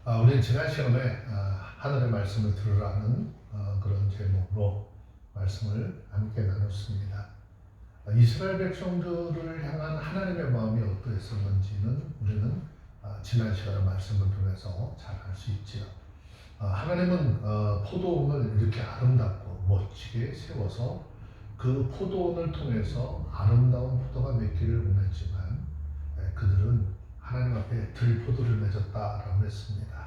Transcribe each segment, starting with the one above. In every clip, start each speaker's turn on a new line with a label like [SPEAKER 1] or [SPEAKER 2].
[SPEAKER 1] 우리는 지난 시간에 하늘의 말씀을 들으라는 그런 제목으로 말씀을 함께 나눴습니다. 이스라엘 백성들을 향한 하나님의 마음이 어떠했었는지는 우리는 지난 시간의 말씀을 통해서 잘 알 수 있지요. 하나님은 포도원을 이렇게 아름답고 멋지게 세워서 그 포도원을 통해서 아름다운 포도가 맺기를 원했지만 그들은 하나님 앞에 들포도를 맺었다라고 했습니다.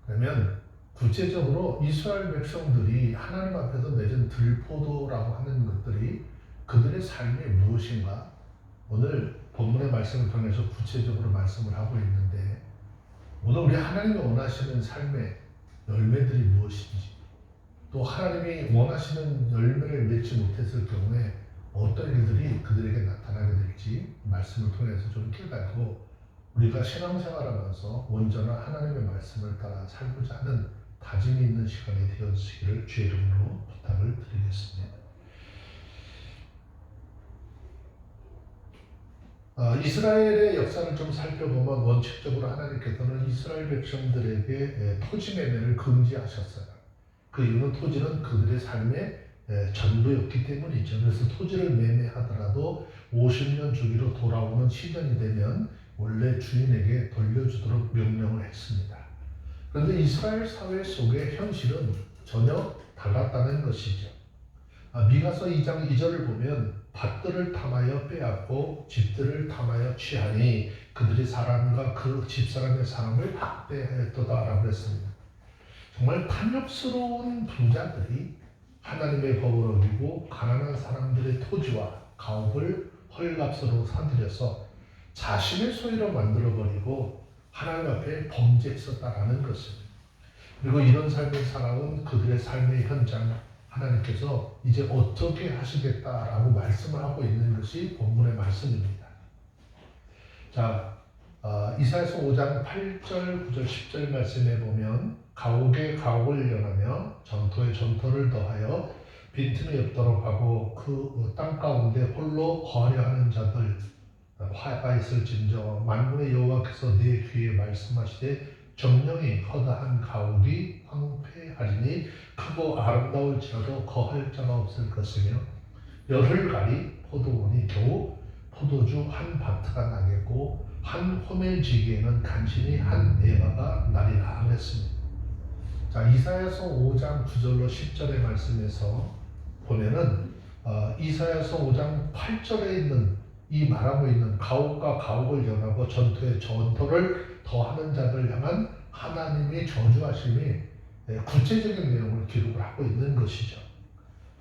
[SPEAKER 1] 그러면 구체적으로 이스라엘 백성들이 하나님 앞에서 맺은 들포도라고 하는 것들이 그들의 삶이 무엇인가? 오늘 본문의 말씀을 통해서 구체적으로 말씀을 하고 있는데, 오늘 우리 하나님이 원하시는 삶의 열매들이 무엇인지, 또 하나님이 원하시는 열매를 맺지 못했을 경우에 어떤 일들이 그들에게 나타나게 될지 말씀을 통해서 좀 깨닫고 우리가 신앙생활하면서 온전한 하나님의 말씀을 따라 살고자 하는 다짐이 있는 시간이 되어주시기를 주의 이름으로 부탁을 드리겠습니다. 이스라엘의 역사를 좀 살펴보면 원칙적으로 하나님께서는 이스라엘 백성들에게 토지 매매를 금지하셨어요. 그 이유는 토지는 그들의 삶의 전부였기 때문이죠. 그래서 토지를 매매하더라도 50년 주기로 돌아오는 시즌이 되면 원래 주인에게 돌려주도록 명령을 했습니다. 그런데 이스라엘 사회 속의 현실은 전혀 달랐다는 것이죠. 미가서 2장 2절을 보면 밭들을 탐하여 빼앗고 집들을 탐하여 취하니 그들이 사람과 그 집사람의 사람을 학대하였도다라고 했습니다. 정말 탐욕스러운 부자들이 하나님의 법을 어기고 가난한 사람들의 토지와 가옥을 헐값으로 사들여서 자신의 소유로 만들어버리고 하나님 앞에 범죄했었다라는 것입니다. 그리고 이런 삶을 살아온 그들의 삶의 현장, 하나님께서 이제 어떻게 하시겠다라고 말씀을 하고 있는 것이 본문의 말씀입니다. 자, 이사야서 5장 8절, 9절, 10절 말씀에 보면 가옥에 가옥을 연하며 전토에 전토를 더하여 빈틈이 없도록 하고 그 땅 가운데 홀로 거하려 하는 자들 화가 있을진저 만군의 여호와께서 내 귀에 말씀하시되 정령이 허다한 가옥이 황폐하리니 크고 아름다울지라도 거할 자가 없을 것이며 열흘가리 포도원이 겨우 포도주 한 바트가 나겠고 한 호멜지기에는 간신히 한 에바가 나리라 했습니다. 자, 이사야서 5장 9절로 10절의 말씀에서 보면은 이사야서 5장 8절에 있는 이 말하고 있는 가옥과 가옥을 연하고 전토에 전토를 더하는 자들 향한 하나님의 저주하심이 구체적인 내용을 기록을 하고 있는 것이죠.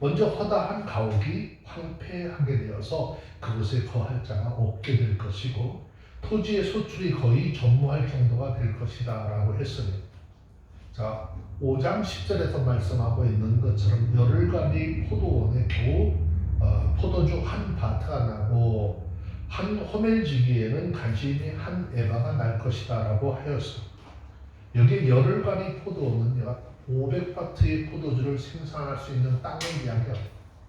[SPEAKER 1] 먼저 허다한 가옥이 황폐하게 되어서 그곳에 거할 자가 없게 될 것이고 토지의 소출이 거의 전무할 정도가 될 것이다 라고 했습니다. 자, 5장 10절에서 말씀하고 있는 것처럼 열흘간이 포도원에 겨우 포도주 한 바트가 나고 한 호멜지기에는 간신히 한 에바가 날 것이다 라고 하였어. 여기 열흘간이 포도원은 약 500바트의 포도주를 생산할 수 있는 땅을 이야기합니다.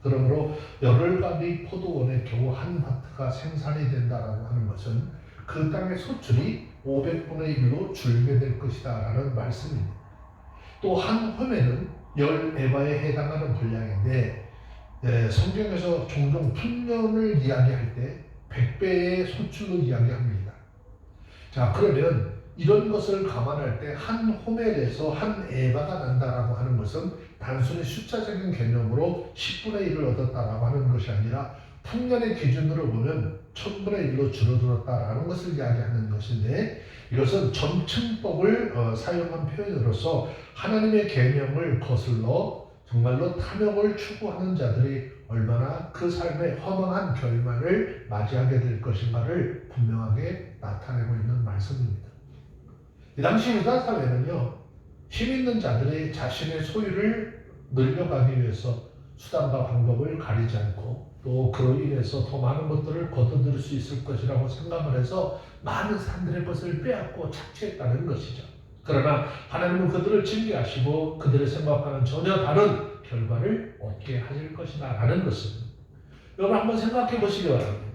[SPEAKER 1] 그러므로 열흘간이 포도원에 겨우 한 바트가 생산이 된다라고 하는 것은 그 땅의 소출이 500분의 1로 줄게 될 것이다 라는 말씀입니다. 또 한 호멜은 10에바에 해당하는 분량인데 성경에서 종종 풍년을 이야기할 때 100배의 소출로 이야기합니다. 자, 그러면 이런 것을 감안할 때 한 호멜에서 한 에바가 난다라고 하는 것은 단순히 숫자적인 개념으로 10분의 1을 얻었다라고 하는 것이 아니라 풍년의 기준으로 보면 1000분의 1로 줄어들었다라는 것을 이야기하는 것인데, 이것은 점층법을 사용한 표현으로서 하나님의 계명을 거슬러 정말로 탐욕을 추구하는 자들이 얼마나 그 삶의 허망한 결말을 맞이하게 될 것인가를 분명하게 나타내고 있는 말씀입니다. 이 당시 유다 사회는요, 힘 있는 자들이 자신의 소유를 늘려가기 위해서 수단과 방법을 가리지 않고 또 그로 인해서 더 많은 것들을 거둬들일 수 있을 것이라고 생각을 해서 많은 사람들의 것을 빼앗고 착취했다는 것이죠. 그러나 하나님은 그들을 징계하시고 그들의 생각과는 전혀 다른 결과를 얻게 하실 것이다 라는 것입니다. 여러분 한번 생각해 보시기 바랍니다.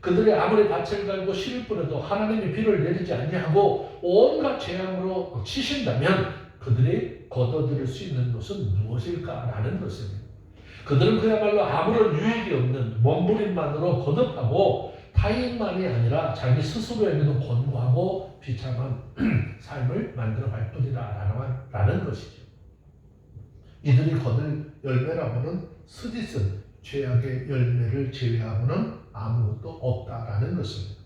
[SPEAKER 1] 그들이 아무리 밭을 갈고 씨를 뿌려도 하나님이 비를 내리지 아니하고 온갖 재앙으로 치신다면 그들이 거둬들일 수 있는 것은 무엇일까라는 것입니다. 그들은 그야말로 아무런 유익이 없는 몸부림만으로 거듭하고 타인만이 아니라 자기 스스로에게도 권고하고 비참한 삶을 만들어갈 뿐이다라는 것이죠. 이들이 거둘 열매라고는 스짓은 죄악의 열매를 제외하고는 아무것도 없다라는 것입니다.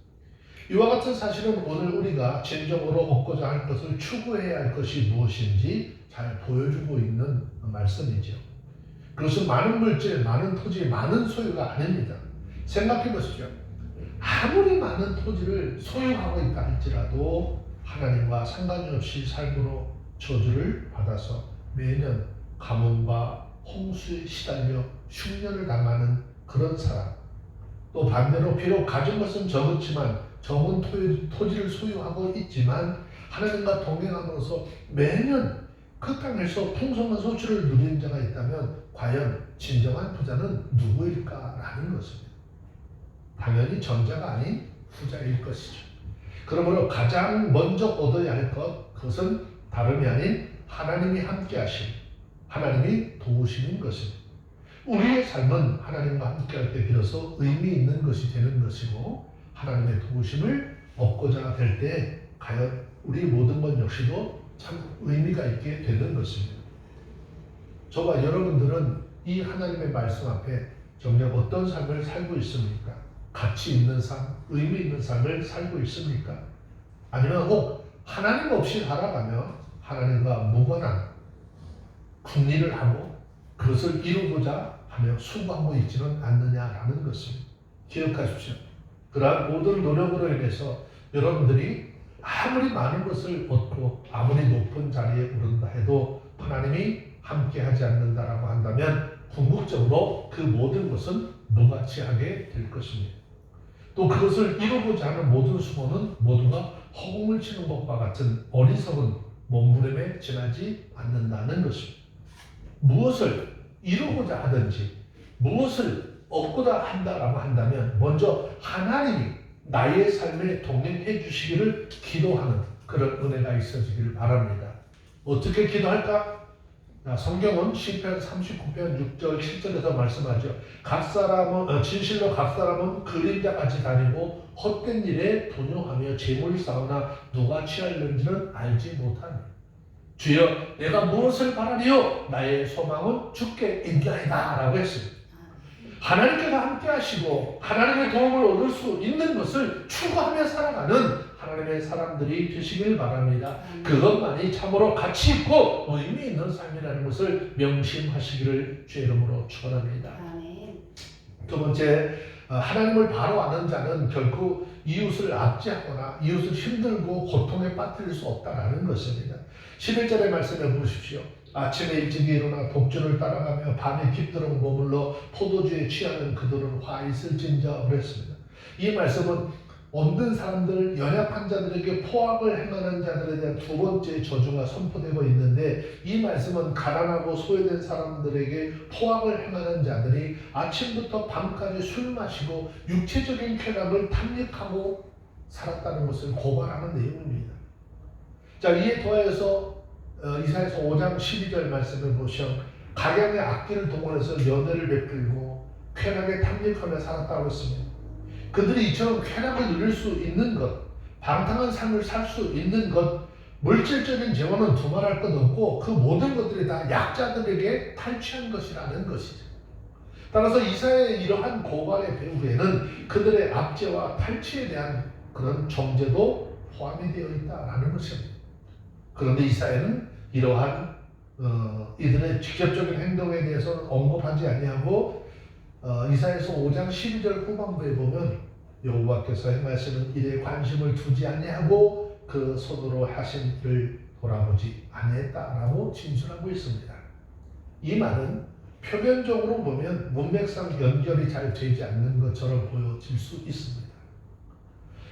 [SPEAKER 1] 이와 같은 사실은 오늘 우리가 진정으로 얻고자 할 것을 추구해야 할 것이 무엇인지 잘 보여주고 있는 말씀이죠. 그것은 많은 물질, 많은 토지, 많은 소유가 아닙니다. 생각해 보시죠. 아무리 많은 토지를 소유하고 있다 할지라도 하나님과 상관이 없이 삶으로 저주를 받아서 매년 가뭄과 홍수에 시달려 흉년을 당하는 그런 사람, 또 반대로 비록 가진 것은 적었지만 적은 토지를 소유하고 있지만 하나님과 동행하면서 매년 그 땅에서 풍성한 소출을 누리는 자가 있다면 과연 진정한 부자는 누구일까라는 것입니다. 당연히 전자가 아닌 후자일 것이죠. 그러므로 가장 먼저 얻어야 할 것, 그것은 다름이 아닌 하나님이 함께 하심, 하나님이 도우시는 것입니다. 우리의 삶은 하나님과 함께 할 때 비로소 의미 있는 것이 되는 것이고 하나님의 도우심을 얻고자 될 때 과연 우리 모든 것 역시도 참 의미가 있게 되는 것입니다. 저와 여러분들은 이 하나님의 말씀 앞에 정작 어떤 삶을 살고 있습니까? 가치 있는 삶, 의미 있는 삶을 살고 있습니까? 아니면 혹 하나님 없이 살아가며 하나님과 무관한 궁리를 하고 그것을 이루고자 하며 수고하고 있지는 않느냐라는 것입니다. 기억하십시오. 그러한 모든 노력으로 인해서 여러분들이 아무리 많은 것을 얻고 아무리 높은 자리에 오른다 해도 하나님이 함께하지 않는다라고 한다면 궁극적으로 그 모든 것은 무가치하게 될 것입니다. 또 그것을 이루고자 하는 모든 수고는 모두가 허공을 치는 것과 같은 어리석은 몸부림에 지나지 않는다는 것입니다. 무엇을 이루고자 하든지 무엇을 얻고자 한다라고 한다면 먼저 하나님이 나의 삶에 동행해 주시기를 기도하는 그런 은혜가 있어지기를 바랍니다. 어떻게 기도할까? 성경은 시편 39편 6절 7절에서 말씀하죠. 진실로 각 사람은 그림자같이 다니고 헛된 일에 분용하며 재물을 쌓으나 누가 취하려는지는 알지 못하니 주여 내가 무엇을 바라리요? 나의 소망은 주께 있나이다 라고 했습니다. 하나님께서 함께 하시고 하나님의 도움을 얻을 수 있는 것을 추구하며 살아가는 하나님의 사람들이 되시길 바랍니다. 그것만이 참으로 가치 있고 의미 있는 삶이라는 것을 명심하시기를 주의 이름으로 축원합니다. 두 번째, 하나님을 바로 아는 자는 결코 이웃을 압제하거나 이웃을 힘들고 고통에 빠뜨릴 수 없다라는 것입니다. 11절의 말씀을 보십시오. 아침에 일찍 일어나 독주를 따라가며 밤에 깊도록 머물러 포도주에 취하는 그들은 화 있을진저 그랬습니다. 이 말씀은 얻는 사람들, 연약한 자들에게 포악을 행하는 자들에 대한 두 번째 저주가 선포되고 있는데 이 말씀은 가난하고 소외된 사람들에게 포악을 행하는 자들이 아침부터 밤까지 술 마시고 육체적인 쾌락을 탐닉하고 살았다는 것을 고발하는 내용입니다. 자, 이에 더하여서 이사야서 5장 12절 말씀을 보시면 각양의 악기를 동원해서 연회를 베풀고 쾌락에 탐닉하며 살았다고 했습니다. 그들이 이처럼 쾌락을 누릴 수 있는 것, 방탕한 삶을 살 수 있는 것, 물질적인 재원은 두말할 것 없고 그 모든 것들이 다 약자들에게 탈취한 것이라는 것이죠. 따라서 이사야의 이러한 고발의 배후에는 그들의 압제와 탈취에 대한 그런 정죄도 포함이 되어 있다는 것입니다. 그런데 이사야는 이러한 이들의 직접적인 행동에 대해서는 언급하지 아니하고 이사야서 5장 12절 후반부에 보면 여호와께서 행하시는 일에 관심을 두지 아니하고 그 손으로 하신 일을 돌아보지 아니했다라고 진술하고 있습니다. 이 말은 표면적으로 보면 문맥상 연결이 잘 되지 않는 것처럼 보여질 수 있습니다.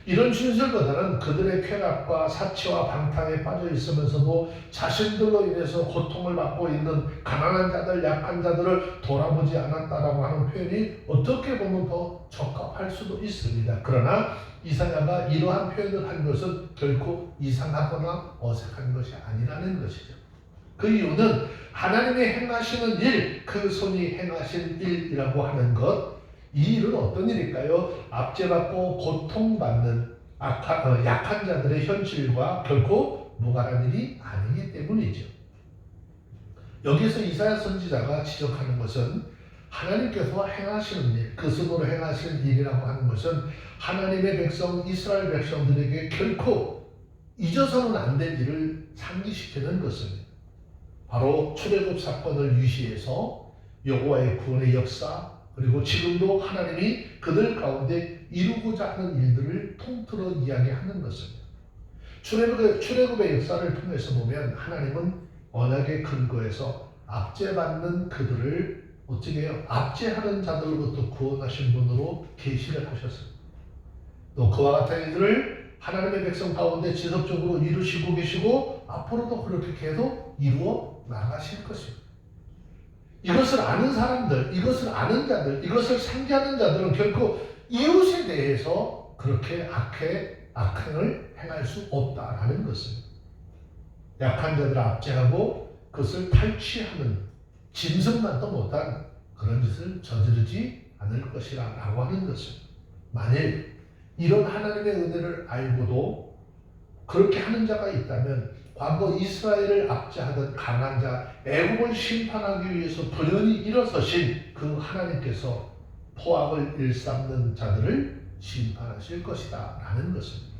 [SPEAKER 1] 이런 진술보다는 그들의 쾌락과 사치와 방탕에 빠져 있으면서도 자신들로 인해서 고통을 받고 있는 가난한 자들, 약한 자들을 돌아보지 않았다라고 하는 표현이 어떻게 보면 더 적합할 수도 있습니다. 그러나 이사야가 이러한 표현을 한 것은 결코 이상하거나 어색한 것이 아니라는 것이죠. 그 이유는 하나님이 행하시는 일, 그 손이 행하신 일이라고 하는 것, 이 일은 어떤 일일까요? 압제받고 고통받는 약한 자들의 현실과 결코 무관한 일이 아니기 때문이죠. 여기서 이사야 선지자가 지적하는 것은 하나님께서 행하시는 일, 그 손으로 행하시는 일이라고 하는 것은 하나님의 백성, 이스라엘 백성들에게 결코 잊어서는 안 될 일을 상기시키는 것입니다. 바로 출애굽 사건을 유시해서 여호와의 구원의 역사, 그리고 지금도 하나님이 그들 가운데 이루고자 하는 일들을 통틀어 이야기하는 것입니다. 출애굽의 역사를 통해서 보면 하나님은 언약의 근거에서 압제받는 그들을 어떻게 해요? 압제하는 자들로부터 구원하신 분으로 계시를 하셨습니다. 또 그와 같은 일들을 하나님의 백성 가운데 지속적으로 이루시고 계시고 앞으로도 그렇게 계속 이루어 나가실 것입니다. 이것을 아는 사람들, 이것을 아는 자들, 이것을 상기하는 자들은 결코 이웃에 대해서 그렇게 악행을 행할 수 없다라는 것입니다. 약한 자들을 압제하고 그것을 탈취하는 짐승만도 못한 그런 짓을 저지르지 않을 것이라고 하는 것입니다. 만일 이런 하나님의 은혜를 알고도 그렇게 하는 자가 있다면 과거 이스라엘을 압제하던 강한 자, 애국을 심판하기 위해서 불현히 일어서신 그 하나님께서 포악을 일삼는 자들을 심판하실 것이다 라는 것입니다.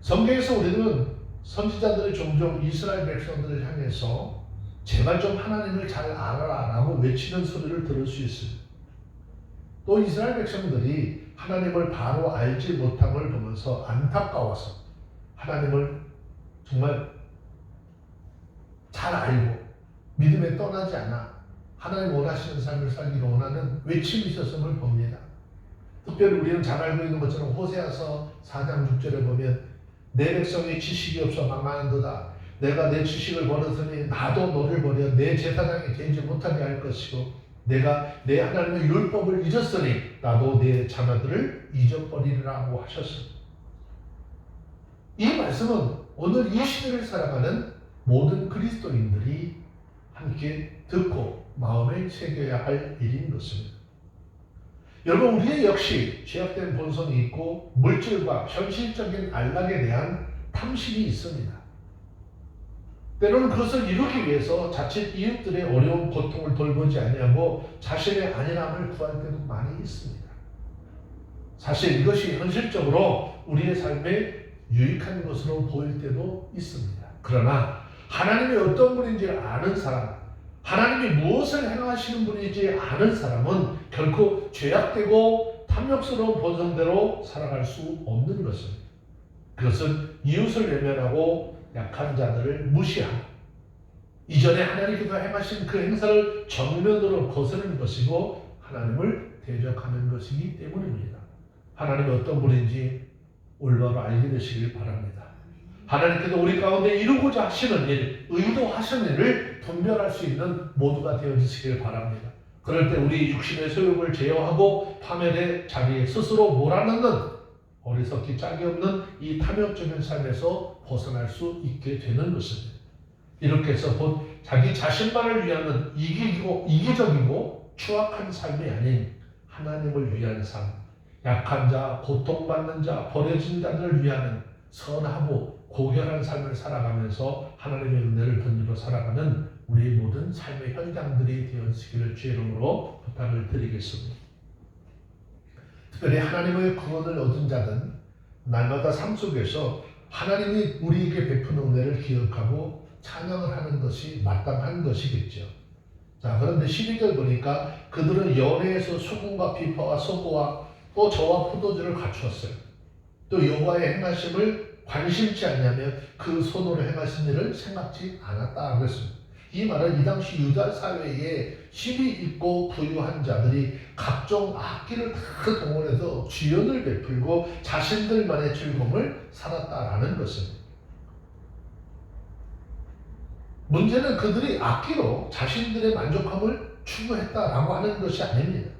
[SPEAKER 1] 성경에서 우리는 선지자들이 종종 이스라엘 백성들을 향해서 제발 좀 하나님을 잘 알아라 라고 외치는 소리를 들을 수 있습니다. 또 이스라엘 백성들이 하나님을 바로 알지 못함을 보면서 안타까워서 하나님을 정말 잘 알고 믿음에 떠나지 않아 하나님 원하시는 삶을 살기를 원하는 외침이 있었음을 봅니다. 특별히 우리는 잘 알고 있는 것처럼 호세아서 4장 6절에 보면 내 백성이 지식이 없어 망하는도다. 내가 내 지식을 버렸으니 나도 너를 버려 내 제사장이 되지 못하게 할 것이고 내가 내 하나님의 율법을 잊었으니 나도 내 자녀들을 잊어버리리라고 하셨습니다. 이 말씀은 오늘 이 시대를 살아가는 모든 그리스도인들이 함께 듣고 마음에 새겨야 할 일인 것입니다. 여러분, 우리의 역시 죄악된 본성이 있고 물질과 현실적인 안락에 대한 탐심이 있습니다. 때로는 그것을 이루기 위해서 자칫 이웃들의 어려운 고통을 돌보지 아니하고 자신의 안일함을 구할 때도 많이 있습니다. 사실 이것이 현실적으로 우리의 삶에 유익한 것으로 보일 때도 있습니다. 그러나 하나님이 어떤 분인지를 아는 사람, 하나님이 무엇을 행하시는 분인지 아는 사람은 결코 죄악되고 탐욕스러운 본성대로 살아갈 수 없는 것입니다. 그것은 이웃을 외면하고 약한 자들을 무시하고 이전에 하나님께서 행하신 그 행사를 정면으로 거스르는 것이고 하나님을 대적하는 것이기 때문입니다. 하나님이 어떤 분인지 올바로 알게 되시길 바랍니다. 하나님께서 우리 가운데 이루고자 하시는 일, 의도하시는 일을 분별할 수 있는 모두가 되어주시길 바랍니다. 그럴 때 우리 육신의 소욕을 제어하고 파멸의 자리에 스스로 몰아넣는 어리석기 짝이 없는 이 탐욕적인 삶에서 벗어날 수 있게 되는 것입니다. 이렇게 해서 곧 자기 자신만을 위하는 이기적이고 추악한 삶이 아닌 하나님을 위한 삶, 약한 자, 고통받는 자, 버려진 자들을 위하는 선하고 고결한 삶을 살아가면서 하나님의 은혜를 덧입어 살아가는 우리의 모든 삶의 현장들이 되어지기를 주의 이름으로 부탁을 드리겠습니다. 특별히 하나님의 구원을 얻은 자는 날마다 삶 속에서 하나님이 우리에게 베푼 은혜를 기억하고 찬양을 하는 것이 마땅한 것이겠죠. 자, 그런데 12절 보니까 그들은 연회에서 수금과 비파와 소고와 또 저와 포도주를 갖추었어요. 또 여호와의 행하심을 관심치 않냐면 그 손으로 행하신 일을 생각지 않았다 그랬습니다. 이 말은 이 당시 유다 사회에 힘이 있고 부유한 자들이 각종 악기를 다 동원해서 주연을 베풀고 자신들만의 즐거움을 살았다라는 것입니다. 문제는 그들이 악기로 자신들의 만족함을 추구했다라고 하는 것이 아닙니다.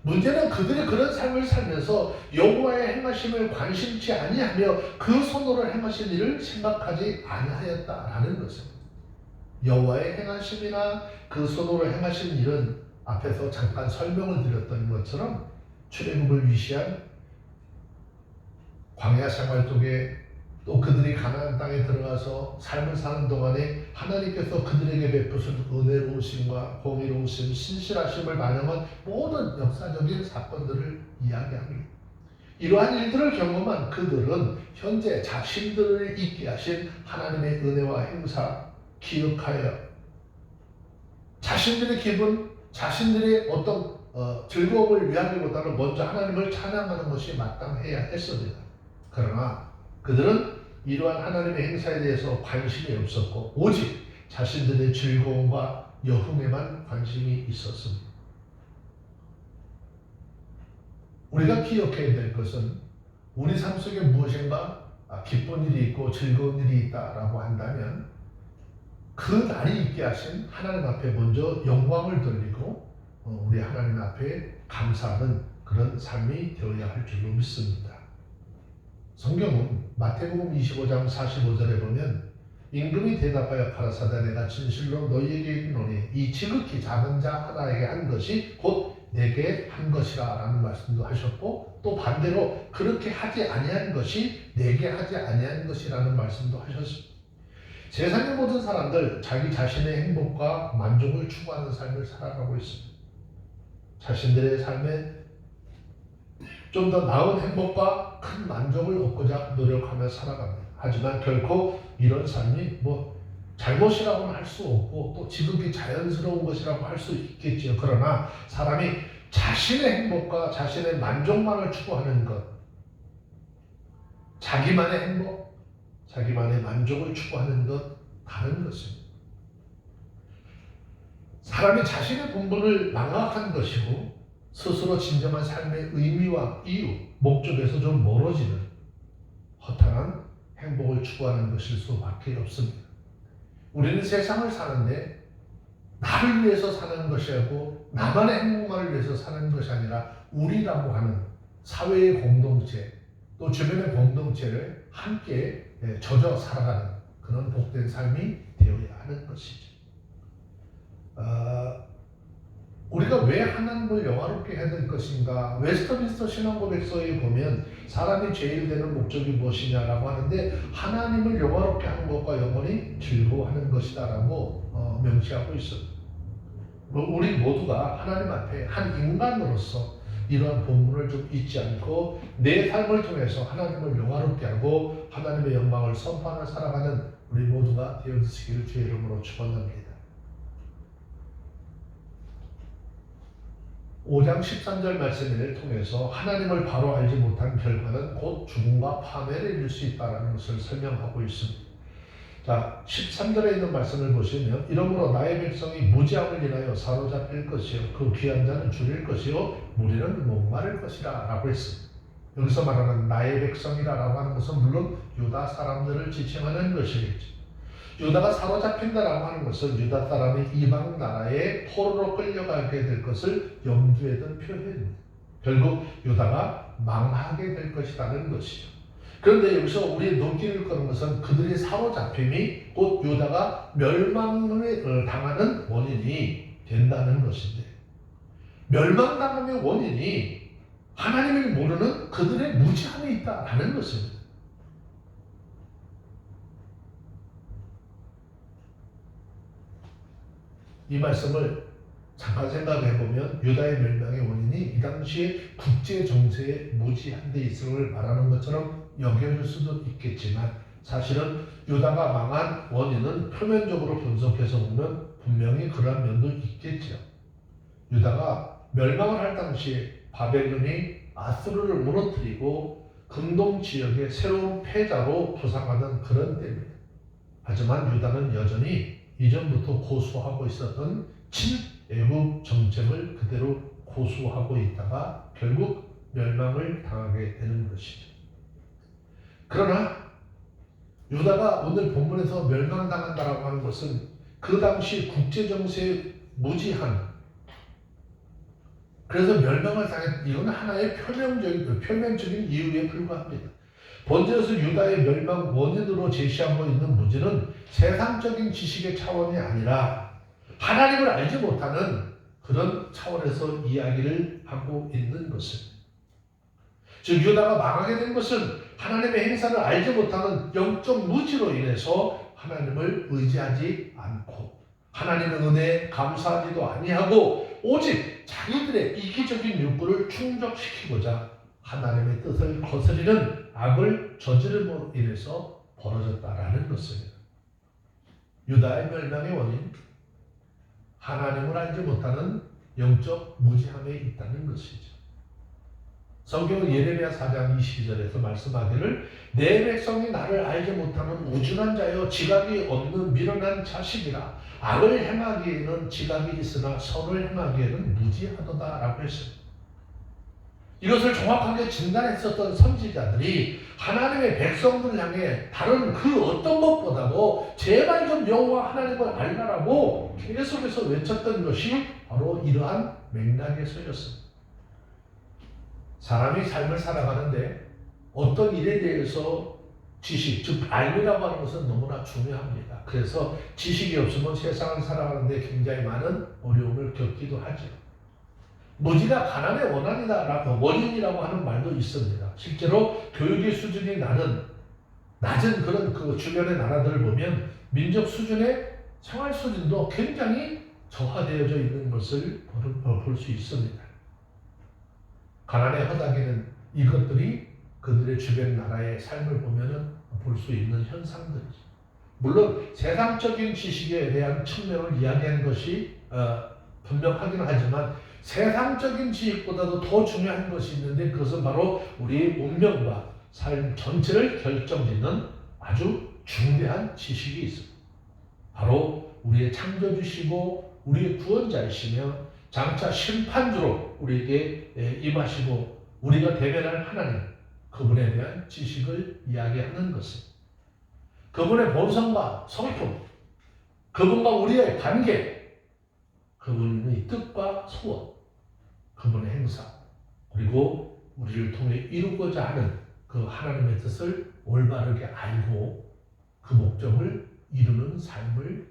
[SPEAKER 1] 문제는 그들이 그런 삶을 살면서 여호와의 행하심을 관심치 아니하며 그 손으로 행하신 일을 생각하지 아니하였다라는 것입니다. 여호와의 행하심이나 그 손으로 행하신 일은 앞에서 잠깐 설명을 드렸던 것처럼 출애굽을 위시한 광야 생활 속에 또 그들이 가나안 땅에 들어가서 삶을 사는 동안에 하나님께서 그들에게 베푸신 은혜로우심과 공의로우심, 신실하심을 반영한 모든 역사적인 사건들을 이야기합니다. 이러한 일들을 경험한 그들은 현재 자신들을 있게 하신 하나님의 은혜와 행사 기억하여 자신들의 기분, 자신들의 어떤 즐거움을 위하기보다는 먼저 하나님을 찬양하는 것이 마땅해야 했습니다. 그러나 그들은 이러한 하나님의 행사에 대해서 관심이 없었고 오직 자신들의 즐거움과 여흥에만 관심이 있었습니다. 우리가 기억해야 될 것은 우리 삶 속에 무엇인가 기쁜 일이 있고 즐거운 일이 있다라고 한다면 그 날이 있게 하신 하나님 앞에 먼저 영광을 돌리고 우리 하나님 앞에 감사하는 그런 삶이 되어야 할 줄로 믿습니다. 성경은 마태복음 25장 45절에 보면 임금이 대답하여 가라사대 내가 진실로 너희에게 이르노니 이 지극히 작은 자 하나에게 한 것이 곧 내게 한 것이라 라는 말씀도 하셨고 또 반대로 그렇게 하지 아니한 것이 내게 하지 아니한 것이라는 말씀도 하셨습니다. 세상의 모든 사람들 자기 자신의 행복과 만족을 추구하는 삶을 살아가고 있습니다. 자신들의 삶에 좀 더 나은 행복과 큰 만족을 얻고자 노력하며 살아갑니다. 하지만 결코 이런 삶이 잘못이라고는 할 수 없고 또 지극히 자연스러운 것이라고 할 수 있겠지요. 그러나 사람이 자신의 행복과 자신의 만족만을 추구하는 것, 자기만의 행복, 자기만의 만족을 추구하는 것 다른 것입니다. 사람이 자신의 본분을 망각한 것이고 스스로 진정한 삶의 의미와 이유, 목적에서 좀 멀어지는 허탄한 행복을 추구하는 것일 수밖에 없습니다. 우리는 세상을 사는데 나를 위해서 사는 것이 아니고 나만의 행복만을 위해서 사는 것이 아니라 우리라고 하는 사회의 공동체 또 주변의 공동체를 함께 젖어 살아가는 그런 복된 삶이 되어야 하는 것이죠. 우리가 왜 하나님을 영화롭게 해야 될 것인가? 웨스터민스터 신앙고백서에 보면 사람이 죄일 되는 목적이 무엇이냐라고 하는데 하나님을 영화롭게 하는 것과 영원히 즐거워하는 것이다라고 명시하고 있습니다. 우리 모두가 하나님 앞에 한 인간으로서 이러한 본분을 좀 잊지 않고 내 삶을 통해서 하나님을 영화롭게 하고 하나님의 영광을 선포하며 살아가는 우리 모두가 되어주시기를 주의 이름으로 축원합니다. 5장 13절 말씀을 통해서 하나님을 바로 알지 못한 결과는 곧 죽음과 파멸에 이를 수 있다는 것을 설명하고 있습니다. 자, 13절에 있는 말씀을 보시면 이러므로 나의 백성이 무지함을 인하여 사로잡힐 것이요 그 귀한 자는 줄일 것이요 무리는 목마를 것이라 라고 했습니다. 여기서 말하는 나의 백성이라 라고 하는 것은 물론 유다 사람들을 지칭하는 것이겠죠. 유다가 사로잡힌다라고 하는 것은 유다 사람이 이방 나라에 포로로 끌려가게 될 것을 염두에 둔 표현입니다. 결국 유다가 망하게 될 것이라는 것이죠. 그런데 여기서 우리의 눈길을 끄는 것은 그들의 사로잡힘이 곧 유다가 멸망을 당하는 원인이 된다는 것인데 멸망당함의 원인이 하나님을 모르는 그들의 무지함이 있다라는 것입니다. 이 말씀을 잠깐 생각해 보면 유다의 멸망의 원인이 이 당시에 국제 정세의 무지한 데 있음을 말하는 것처럼 여겨질 수도 있겠지만 사실은 유다가 망한 원인은 표면적으로 분석해서 보면 분명히 그러한 면도 있겠죠. 유다가 멸망을 할 당시에 바벨론이 아수르를 무너뜨리고 근동 지역의 새로운 패자로 부상하는 그런 때입니다. 하지만 유다는 여전히 이전부터 고수하고 있었던 친애국 정책을 그대로 고수하고 있다가 결국 멸망을 당하게 되는 것이죠. 그러나 유다가 오늘 본문에서 멸망당한다라고 하는 것은 그 당시 국제정세에 무지한, 그래서 멸망을 당했, 이건 하나의 표면적인 이유에 불과합니다. 본절에서 유다의 멸망 원인으로 제시하고 있는 문제는 세상적인 지식의 차원이 아니라 하나님을 알지 못하는 그런 차원에서 이야기를 하고 있는 것입니다. 즉 유다가 망하게 된 것은 하나님의 행사를 알지 못하는 영적 무지로 인해서 하나님을 의지하지 않고 하나님의 은혜에 감사하지도 아니하고 오직 자기들의 이기적인 욕구를 충족시키고자 하나님의 뜻을 거스리는 악을 저지름으로 인해서 벌어졌다라는 것입니다. 유다의 멸망의 원인, 하나님을 알지 못하는 영적 무지함에 있다는 것이죠. 성경은 예레미야 4장 22절에서 말씀하기를 내 백성이 나를 알지 못하는 우준한 자여 지각이 없는 미련한 자식이라 악을 행하기에는 지각이 있으나 선을 행하기에는 무지하도다 라고 했습니다. 이것을 정확하게 진단했었던 선지자들이 하나님의 백성들을 향해 다른 그 어떤 것보다도 제발 좀 여호와 하나님을 알라라고 계속해서 외쳤던 것이 바로 이러한 맥락에서였습니다. 사람이 삶을 살아가는데 어떤 일에 대해서 지식, 즉 알미라고 하는 것은 너무나 중요합니다. 그래서 지식이 없으면 세상을 살아가는데 굉장히 많은 어려움을 겪기도 하죠. 무지가 가난의 원인이라고 하는 말도 있습니다. 실제로 교육의 수준이 낮은 그런 그 주변의 나라들을 보면 민족 수준의 생활 수준도 굉장히 저하되어져 있는 것을 볼 수 있습니다. 가난에 허덕이는 이것들이 그들의 주변 나라의 삶을 보면 볼 수 있는 현상들이죠. 물론 세상적인 지식에 대한 측면을 이야기하는 것이 분명하긴 하지만 세상적인 지식보다도 더 중요한 것이 있는데 그것은 바로 우리의 운명과 삶 전체를 결정짓는 아주 중대한 지식이 있습니다. 바로 우리의 창조주시고 우리의 구원자이시며 장차 심판주로 우리에게 임하시고 우리가 대변할 하나님, 그분에 대한 지식을 이야기하는 것입니다. 그분의 본성과 성품, 그분과 우리의 관계, 그분의 뜻과 소원, 그분의 행사, 그리고 우리를 통해 이루고자 하는 그 하나님의 뜻을 올바르게 알고 그 목적을 이루는 삶을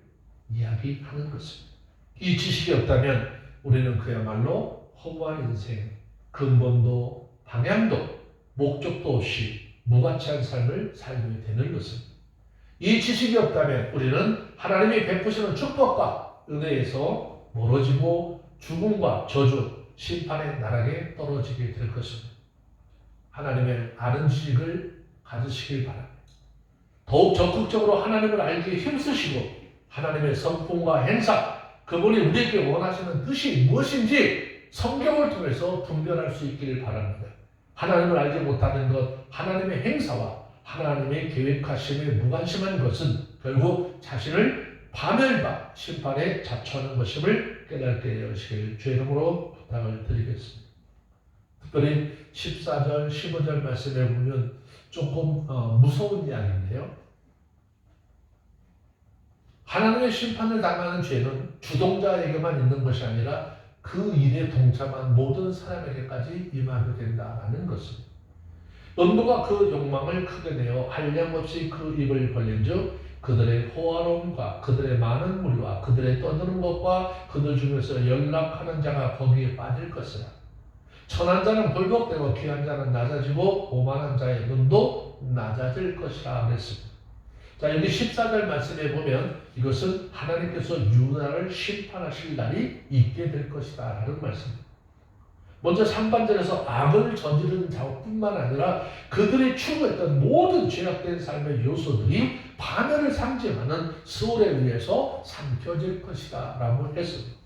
[SPEAKER 1] 이야기하는 것입니다. 이 지식이 없다면 우리는 그야말로 허무한 인생, 근본도 방향도 목적도 없이 무가치한 삶을 살게 되는 것입니다. 이 지식이 없다면 우리는 하나님이 베푸시는 축복과 은혜에서 멀어지고 죽음과 저주, 심판의 나락에 떨어지게 될 것입니다. 하나님의 아는 지식을 가지시길 바랍니다. 더욱 적극적으로 하나님을 알기에 힘쓰시고 하나님의 성품과 행사, 그분이 우리에게 원하시는 뜻이 무엇인지 성경을 통해서 분별할 수 있기를 바랍니다. 하나님을 알지 못하는 것, 하나님의 행사와 하나님의 계획하심에 무관심한 것은 결국 자신을 파멸과 심판에 자처하는 것임을 깨닫게 하시길 주의 이름으로 부탁을 드리겠습니다. 특별히 14절, 15절 말씀에 보면 조금 무서운 이야기인데요. 하나님의 심판을 당하는 죄는 주동자에게만 있는 것이 아니라 그 일에 동참한 모든 사람에게까지 임하게 된다는 것입니다. 음부가 그 욕망을 크게 내어 한량없이 그 입을 벌린즉 그들의 호화로움과 그들의 많은 무리와 그들의 떠드는 것과 그들 중에서 연락하는 자가 거기에 빠질 것이라. 천한 자는 홀복되고 귀한 자는 낮아지고 오만한 자의 눈도 낮아질 것이라 그랬습니다. 자, 여기 14절 말씀에 보면 이것은 하나님께서 유다를 심판하실 날이 있게 될 것이다 라는 말씀입니다. 먼저 3반절에서 악을 저지른 자뿐만 아니라 그들이 추구했던 모든 죄악된 삶의 요소들이 파멸을 상징하는 스올에 의해서 삼켜질 것이다 라고 했습니다.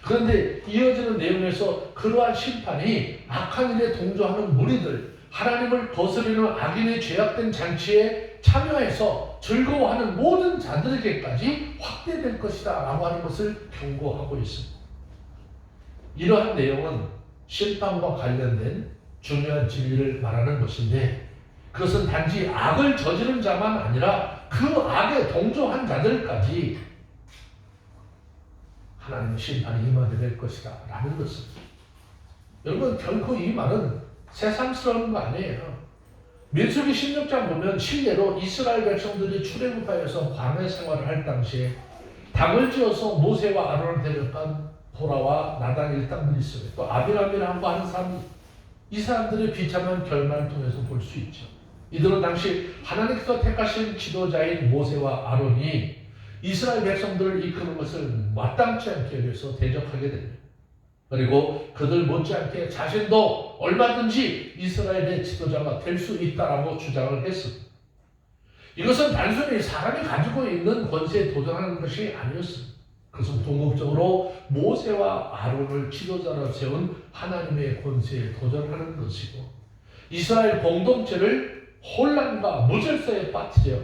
[SPEAKER 1] 그런데 이어지는 내용에서 그러한 심판이 악한 일에 동조하는 무리들, 하나님을 거스르는 악인의 죄악된 잔치에 참여해서 즐거워하는 모든 자들에게까지 확대될 것이다 라고 하는 것을 경고하고 있습니다. 이러한 내용은 심판과 관련된 중요한 진리를 말하는 것인데, 그것은 단지 악을 저지른 자만 아니라 그 악에 동조한 자들까지 하나님의 심판이 임하게 될 것이다 라는 것입니다. 여러분, 결코 이 말은 새삼스러운 거 아니에요. 민수기 16장 보면 실례로 이스라엘 백성들이 출애굽하여서 광야 생활을 할 당시에 당을 지어서 모세와 아론을 데려간 보라와 나단 일당들이 있어요. 또 아비람이라고 하는 사람, 이 사람들의 비참한 결말을 통해서 볼 수 있죠. 이들은 당시 하나님께서 택하신 지도자인 모세와 아론이 이스라엘 백성들을 이끄는 것을 마땅치 않게 여겨서 대적하게 됩니다. 그리고 그들 못지않게 자신도 얼마든지 이스라엘의 지도자가 될 수 있다라고 주장을 했습니다. 이것은 단순히 사람이 가지고 있는 권세에 도전하는 것이 아니었습니다. 그것은 궁극적으로 모세와 아론을 지도자로 세운 하나님의 권세에 도전하는 것이고, 이스라엘 공동체를 혼란과 무질서에 빠뜨려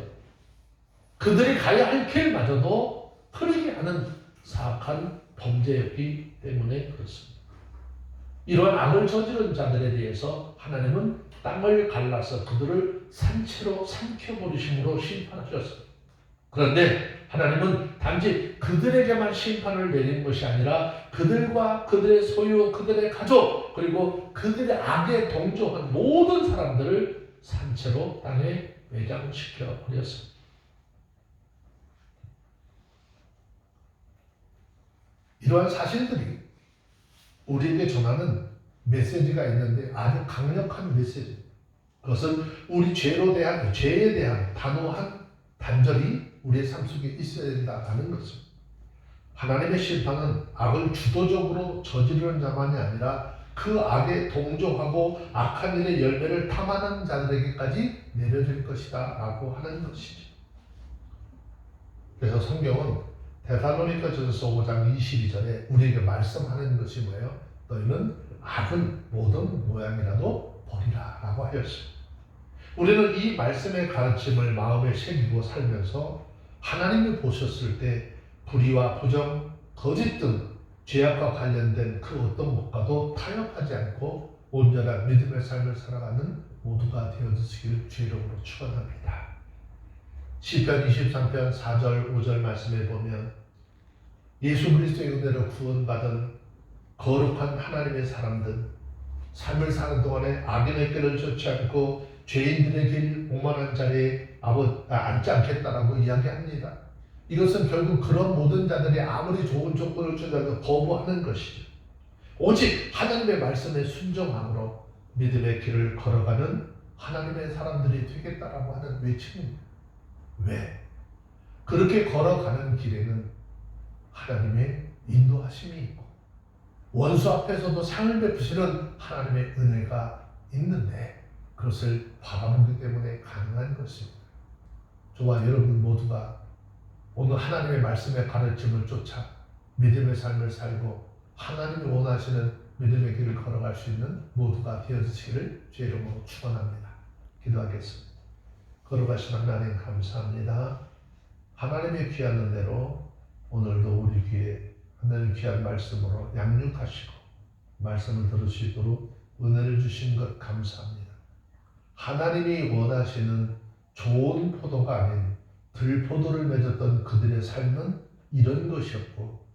[SPEAKER 1] 그들이 가야 할 길마저도 흐리게 하는 사악한 범죄였기 때문에 그렇습니다. 이러한 악을 저지른 자들에 대해서 하나님은 땅을 갈라서 그들을 산채로 삼켜버리심으로 심판하셨습니다. 그런데 하나님은 단지 그들에게만 심판을 내린 것이 아니라 그들과 그들의 소유, 그들의 가족, 그리고 그들의 악에 동조한 모든 사람들을 산채로 땅에 매장시켜 버렸습니다. 이러한 사실들이 우리에게 전하는 메시지가 있는데 아주 강력한 메시지. 그것은 우리 죄에 대한 단호한 단절이 우리의 삶 속에 있어야 된다는 것입니다. 하나님의 심판은 악을 주도적으로 저지르는 자만이 아니라 그 악에 동조하고 악한 일의 열매를 탐하는 자들에게까지 내려질 것이다 라고 하는 것이죠. 그래서 성경은 데살로니가전서 5장 22절에 우리에게 말씀하는 것이 뭐예요? 너희는 악을 모든 모양이라도 버리라 라고 하였습니다. 우리는 이 말씀의 가르침을 마음에 새기고 살면서 하나님이 보셨을 때 불의와 부정, 거짓 등 죄악과 관련된 그 어떤 것과도 타협하지 않고 온전한 믿음의 삶을 살아가는 모두가 되어주시기를 주의 이름으로 축원합니다. 시편 23편 4절 5절 말씀에 보면 예수 그리스도의 은혜로 구원받은 거룩한 하나님의 사람들, 삶을 사는 동안에 악인의 길을 쫓지 않고 죄인들의 길 오만한 자리에 앉지 않겠다라고 이야기합니다. 이것은 결국 그런 모든 자들이 아무리 좋은 조건을 주더라도 거부하는 것이죠. 오직 하나님의 말씀에 순종함으로 믿음의 길을 걸어가는 하나님의 사람들이 되겠다라고 하는 외침입니다. 왜? 그렇게 걸어가는 길에는 하나님의 인도하심이 있고 원수 앞에서도 상을 베푸시는 하나님의 은혜가 있는데 그것을 바라보기 때문에 가능한 것입니다. 저와 여러분 모두가 오늘 하나님의 말씀의 가르침을 쫓아 믿음의 삶을 살고 하나님이 원하시는 믿음의 길을 걸어갈 수 있는 모두가 되어주시기를 주의 이름으로 축원합니다. 기도하겠습니다. 걸어가신 하나님 감사합니다. 하나님의 귀한 은혜로 오늘도 우리 귀에 하나님 귀한 말씀으로 양육하시고 말씀을 들을 수 있도록 은혜를 주신 것 감사합니다. 하나님이 원하시는 좋은 포도가 아닌 들포도를 맺었던 그들의 삶은 이런 것이었고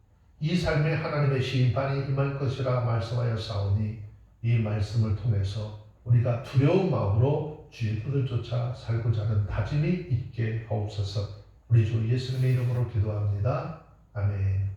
[SPEAKER 1] 이 삶에 하나님의 심판이 임할 것이라 말씀하여 싸우니 이 말씀을 통해서 우리가 두려운 마음으로 주의 뜻을 쫓아 살고자 하는 다짐이 있게 하옵소서. 우리 주 예수님의 이름으로 기도합니다. 아멘.